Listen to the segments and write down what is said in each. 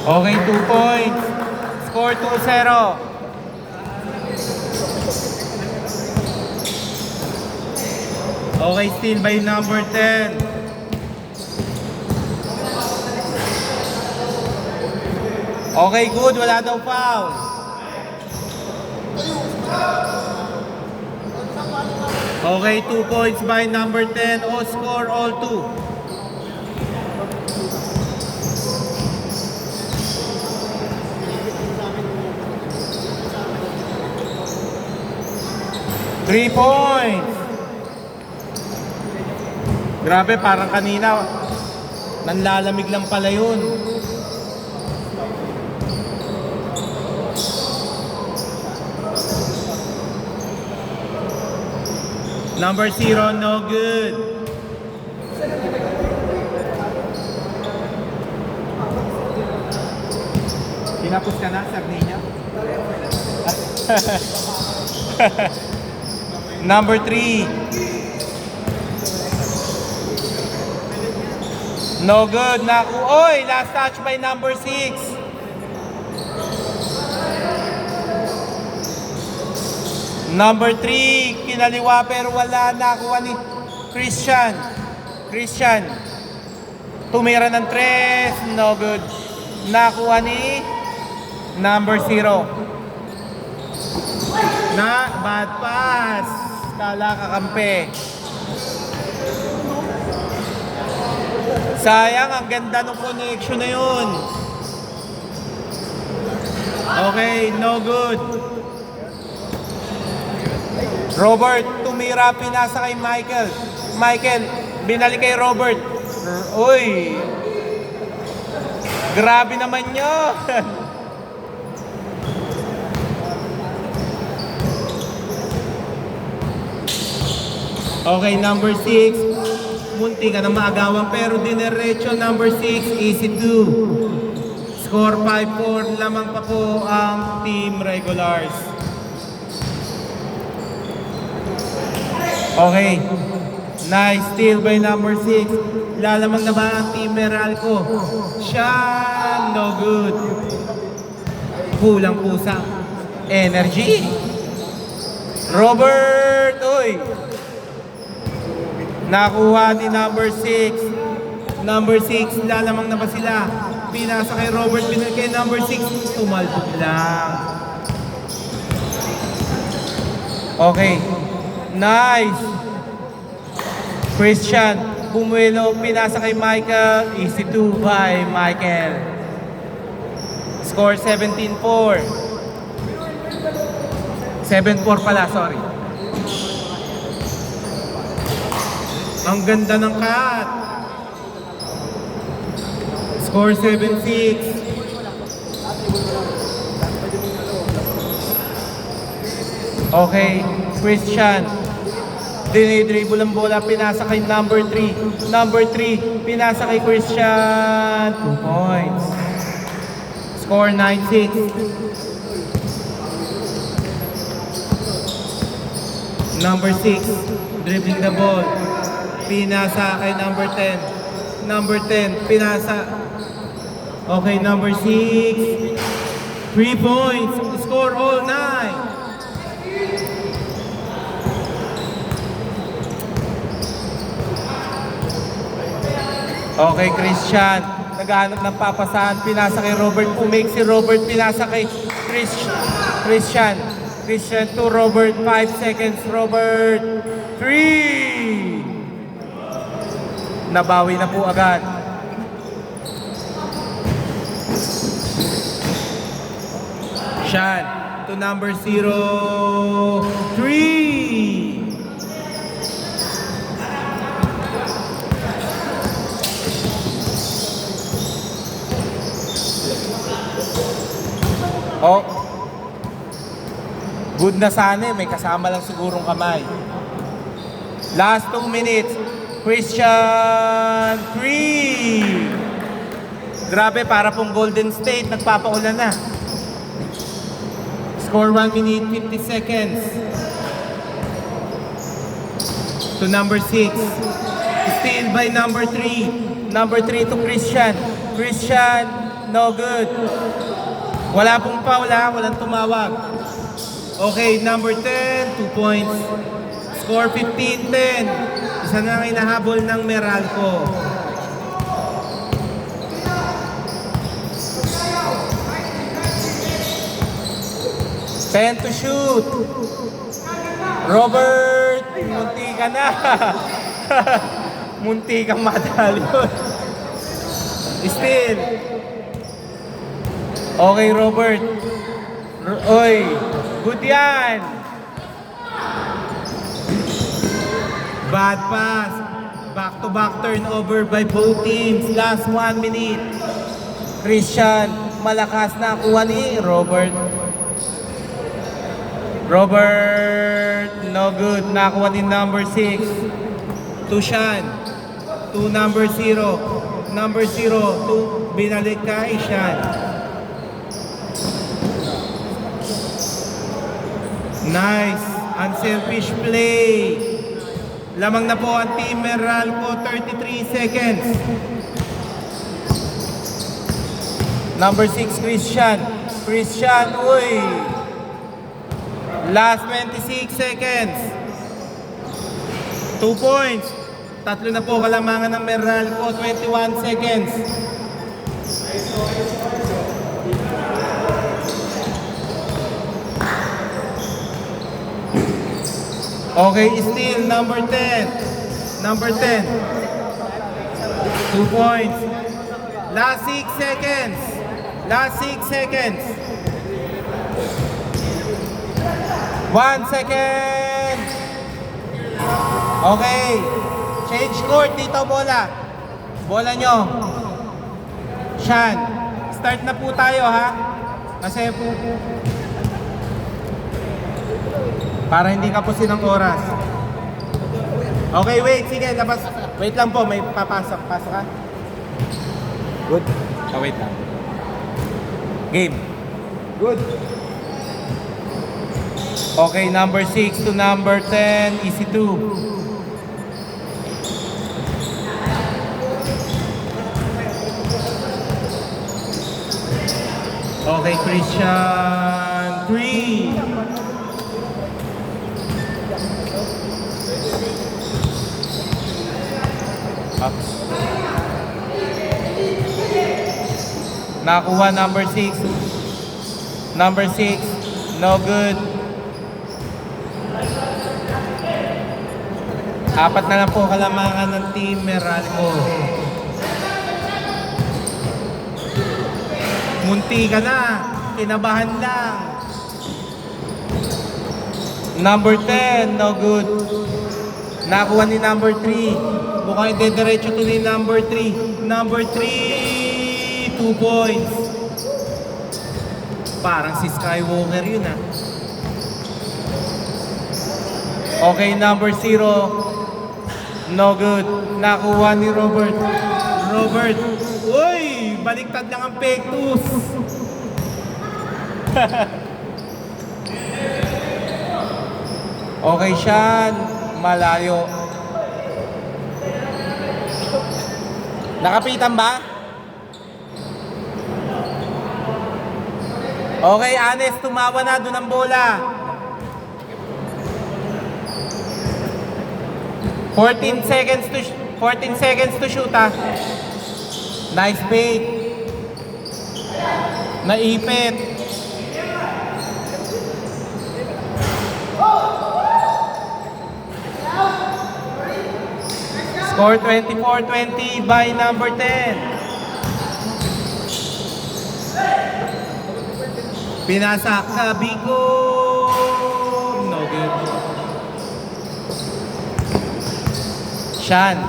Okay, 2 points. Score 2-0. Okay, still by number 10. Okay, good. Wala daw foul. Okay, 2 points by number 10. All score, all 2. Three points. Grabe, parang kanina nanlalamig lang pala yun. Number 0, no good. Tinapos ka na, Sardinia? Number 3. No good. Oy, last touch by number 6. Number 3, kinaliwa pero wala. Nakuha ni Christian. Tumira ng 3. No good. Nakuha ni number 0. Bad pass. Kala kakampi. Sayang, ang ganda ng connection na yun. Okay, no good. Robert, tumira, pinasa kay Michael. Binalik kay Robert. Uy! Grabe naman nyo! Okay, number 6. Munti ka na maagawan pero dinerecho. Number 6, easy 2. Score 5-4. Lamang pa po ang Team Regulars. Okay. Nice steal by number 6. Lalamang na ba ang Team Meralco? Siya, no good. Kulang po sa energy. Robert, uy. Nakuha ni number 6. Number 6, lalamang na ba sila? Pinasa kay Robert, pinasa kay number 6. Tumalbog lang. Okay. Nice. Christian, bumuelo, pinasa kay Michael. Easy 2 by Michael. Score 17-4. 7-4 pala, sorry. Ang ganda ng cut. Score 7-6. Okay, Christian. Dinidribble ang bola, pinasa kay number 3. Number 3, pinasa kay Christian. 2 points. Score 9-6. Number 6, dribbling the ball. Pinasa kay number 10. Number 10, pinasa. Okay, number 6. 3 points. Score all 9. Okay, Christian. Naghahanap ng papasahan. Pinasa kay Robert. Umake si Robert. Pinasa kay Christian. Christian to Robert. 5 seconds. Robert. 3. Nabawi na po agad. Shan to number 0. 3. Oh. Good na sana, may kasama lang sigurong kamay. Last 2 minutes. Christian 3. Grabe, para pong Golden State, nagpapaulan na. Score 1 minute, 50 seconds. To number 6. Steal by number 3. Number 3 to Christian. Christian, no good. Wala pong foul ha, walang tumawag. Okay, number 10, 2 points. Score 15-10. Isa na ang inahabol ng Meralco. Ten to shoot. Robert, munti ka na. Munti kang madali yun. Still. Okay, Robert. Oy, good yan. Bad pass. Back-to-back turnover by both teams. Last 1 minute. Christian, malakas na kuha ni Robert. Robert, no good. Nakuha din number 6. To Sean. To number 0. Number 0. To binalik kay Sean. Nice. Unselfish play. Lamang na po ang Team Meralco. 33 seconds. Number 6, Christian. Christian, uy. Last 26 seconds. 2 points. Tatlo na po kalamangan ng Meralco. 21 seconds. Okay, still number 10. Number 10. 2 points. Last 6 seconds. Last 6 seconds. 1 second. Okay. Change court dito bola. Bola nyo. Sean. Start na po tayo ha. Kasi po. Para hindi kapusin ang oras. Okay, wait. Sige, labas. Wait lang po. May papasok. Pasok ka. Good. Oh, wait lang. Game. Good. Okay, number 6 to number 10. Easy 2. Okay, Christian. 3. Nakuha number 6. Number 6. No good. 4 na lang po kalamangan ng Team Meralco. Munti ka na. Kinabahan lang. Number 10. No good. Nakuha ni number 3. Mukhang hindi diretso to ni number 3. Number 3. 2 points. Parang si Skywalker yun ah. Okay, number 0. No good. Nakuha ni Robert. Robert. Uy! Baliktad lang ang pektus. Okay, Sean. Malayo. Nakapitan ba? Okay, Anes, tumawa na doon ang bola. 14 seconds to shoot ah. Nice bait. Naipit. Score 24-20 by number 10. Pinasak sa Bico. No good. Sean,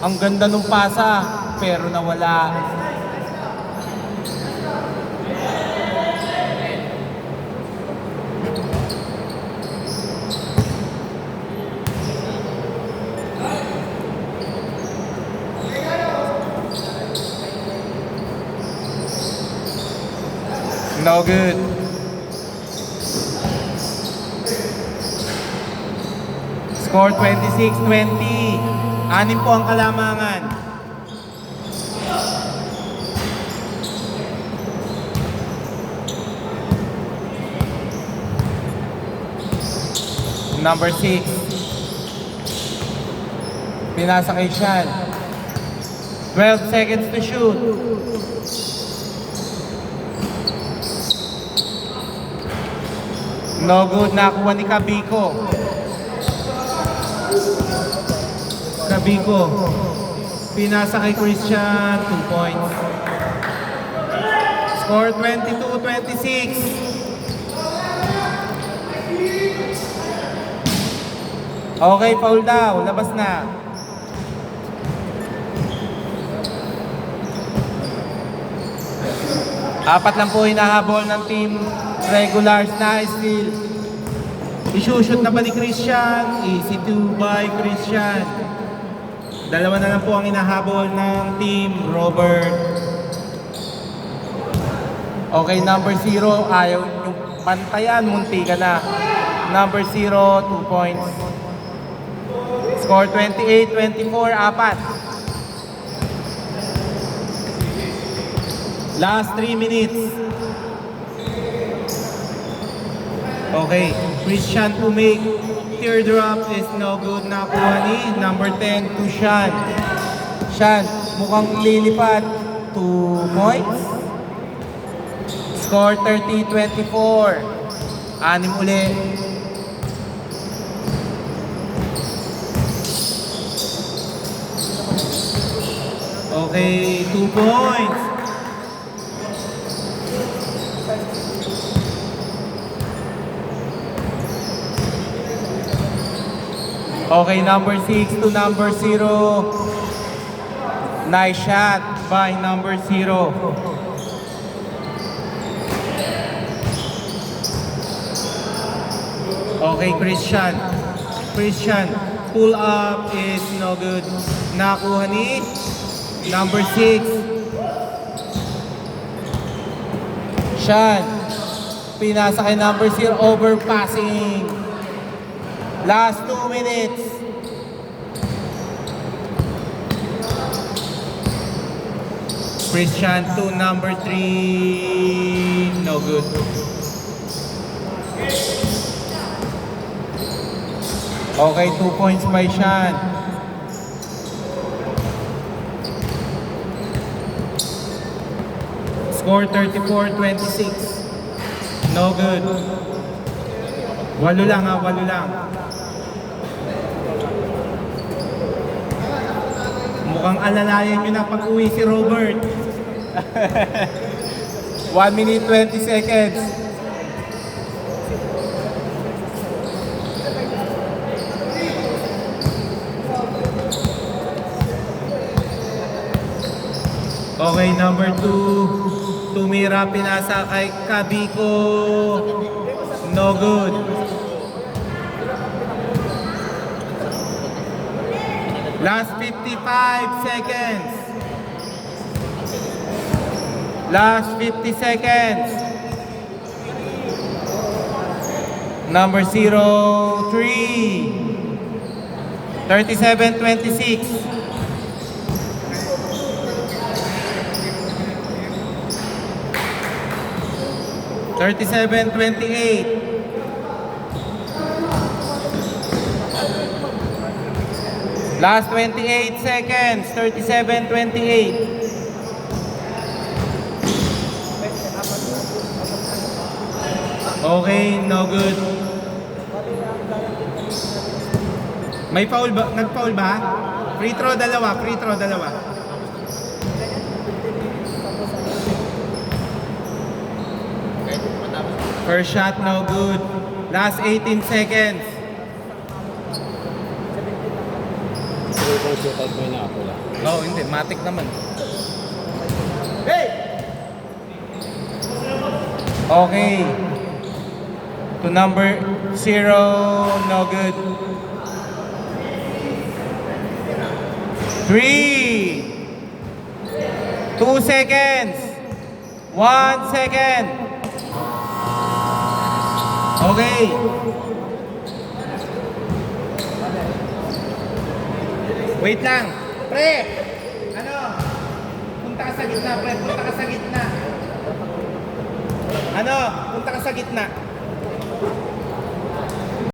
ang ganda nung pasa, pero nawala. No good. Score 26-20. 6 po ang kalamangan. Number 6. Pinasa kay Sean. 12 seconds to shoot. No good. Nakuha ni Kabiko. Kabiko. Pinasa kay Christian. 2 points. Score 22-26. Okay, foul daw. Labas na. Apat lang po hinahabol ng team regulars na steal. Isushoot na ba ni Christian? Easy to by Christian. Dalawa na lang po ang hinahabol ng team Robert. Okay, number 0. Ayaw yung pantayan. Munti ka na. Number 0, 2 points. Score 28-24, apat. Last 3 minutes. Okay, Christian to make. Teardrop is no good. Nakuha ni number 10 to Sean. Sean, mukhang lilipad. 2 points. Score 30-24. 6 uli. Okay, 2 points. Okay, number 6 to number 0. Nice shot by number 0. Okay, Christian. Christian, pull up is no good. Nakuha ni number 6. Sean, pinasa kay number 0, overpassing. Last 2 minutes. Christian to number 3. No good. Okay, 2 points by Sean. Score 34-26. No good. 8 lang ha, 8 lang. Mukhang alalayan nyo na pag-uwi si Robert. 1 minute 20 seconds. Okay, number 2. Tumira, pinasa kay Kabiko. No good. Last 55 seconds. Last 50 seconds. Number 0, 3. 37-26. Last 28 seconds. 37-28. Okay, no good. May foul ba? Nag-foul ba? Free throw dalawa, free throw dalawa. First shot, no good. Last 18 seconds. Oh, hindi. Matik naman. Hey! Okay. To number 0, no good. 3. 2 seconds. 1 second. Okay. Wait lang. Pre! Ano? Punta ka sa gitna, pre. Punta ka sa gitna. Ano? Punta ka sa gitna.